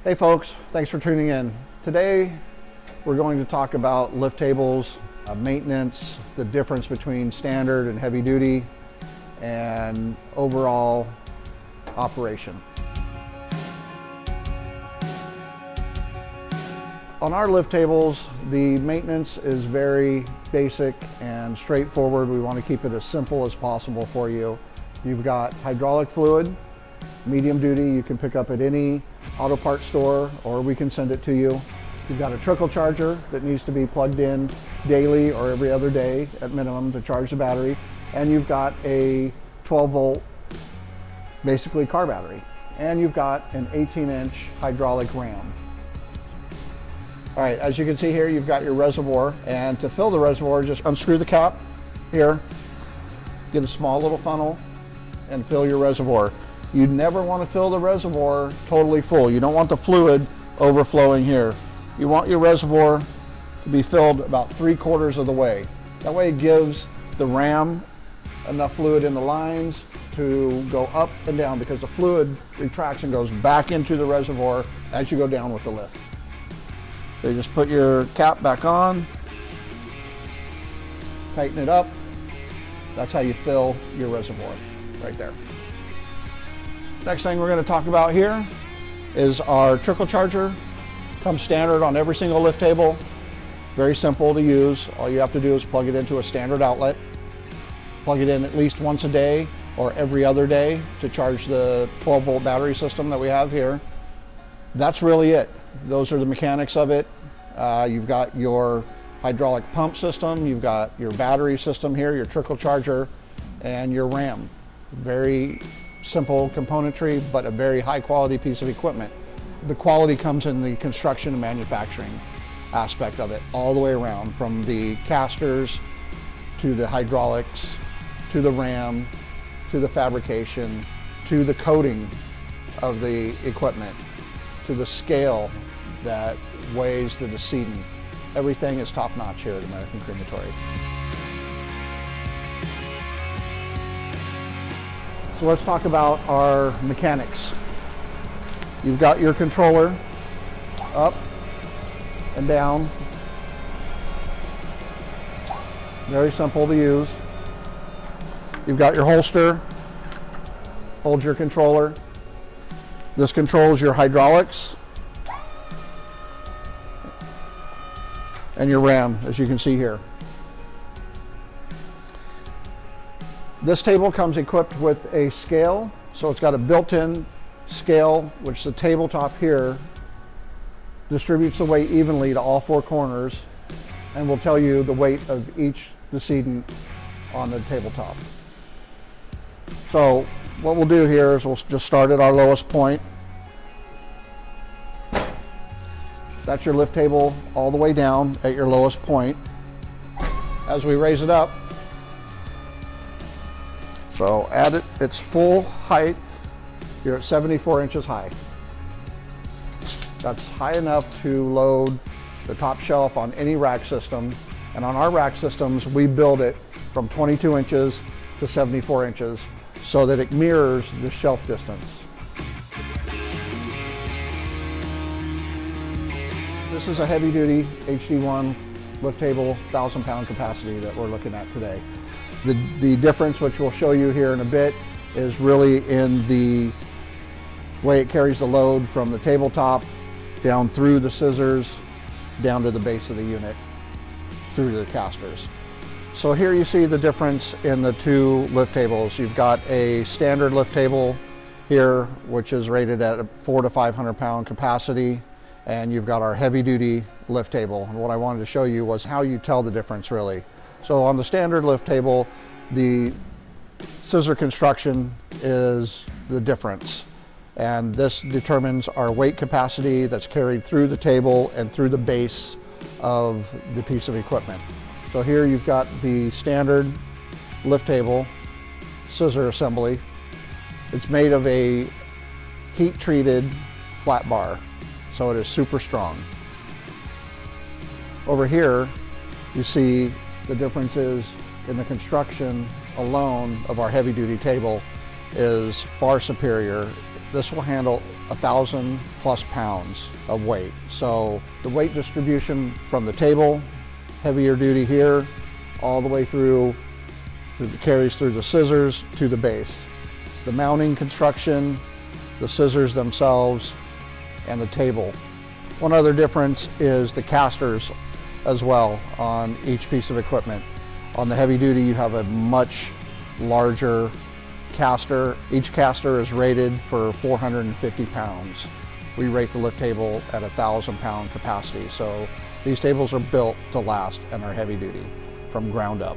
Hey folks, thanks for tuning in. Today we're going to talk about lift tables, maintenance, the difference between standard and heavy duty, and overall operation. On our lift tables, the maintenance is very basic and straightforward. We want to keep it as simple as possible for you. You've got hydraulic fluid, medium duty, you can pick up at any auto parts store or we can send it to you. You've got a trickle charger that needs to be plugged in daily or every other day at minimum to charge the battery. And you've got a 12 volt, basically car battery. And you've got an 18-inch hydraulic ram. All right, as you can see here, you've got your reservoir. And to fill the reservoir, just unscrew the cap here, get a small little funnel and fill your reservoir. You never want to fill the reservoir totally full. You don't want the fluid overflowing here. You want your reservoir to be filled about 3/4 of the way. That way it gives the ram enough fluid in the lines to go up and down, because the fluid retraction goes back into the reservoir as you go down with the lift. So you just put your cap back on, tighten it up. That's how you fill your reservoir, right there. Next thing we're going to talk about here is our trickle charger. Comes standard on every single lift table. Very simple to use. All you have to do is plug it into a standard outlet. Plug it in at least once a day or every other day to charge the 12 volt battery system that we have here. That's really it. Those are the mechanics of it. You've got your hydraulic pump system, you've got your battery system here, your trickle charger, and your ram. Very simple componentry, but a very high quality piece of equipment. The quality comes in the construction and manufacturing aspect of it, all the way around, from the casters to the hydraulics to the ram to the fabrication to the coating of the equipment to the scale that weighs the decedent. Everything is top notch here at American Crematory. So let's talk about our mechanics. You've got your controller up and down. Very simple to use. You've got your holster, holds your controller. This controls your hydraulics and your ram, as you can see here. This table comes equipped with a scale, so it's got a built-in scale, which the tabletop here distributes the weight evenly to all four corners and will tell you the weight of each decedent on the tabletop. So what we'll do here is we'll just start at our lowest point. That's your lift table all the way down at your lowest point. As we raise it up, so at its full height, you're at 74 inches high. That's high enough to load the top shelf on any rack system. And on our rack systems, we build it from 22 inches to 74 inches so that it mirrors the shelf distance. This is a heavy duty HD1 lift table, 1,000-pound capacity that we're looking at today. The difference, which we'll show you here in a bit, is really in the way it carries the load from the tabletop down through the scissors, down to the base of the unit, through the casters. So here you see the difference in the two lift tables. You've got a standard lift table here, which is rated at a 400 to 500 pound capacity, and you've got our heavy duty lift table. And what I wanted to show you was how you tell the difference really. So on the standard lift table, the scissor construction is the difference. And this determines our weight capacity that's carried through the table and through the base of the piece of equipment. So here you've got the standard lift table scissor assembly. It's made of a heat-treated flat bar, so it is super strong. Over here, you see the differences in the construction alone of our heavy-duty table is far superior This will handle 1,000+ pounds of weight. So the weight distribution from the table, heavier duty here, all the way through it carries through the scissors to the base. The mounting construction, the scissors themselves, and the table. One other difference is the casters as well on each piece of equipment. On the heavy duty, you have a much larger caster. Each caster is rated for 450 pounds. We rate the lift table at 1,000-pound capacity. So these tables are built to last and are heavy duty from ground up.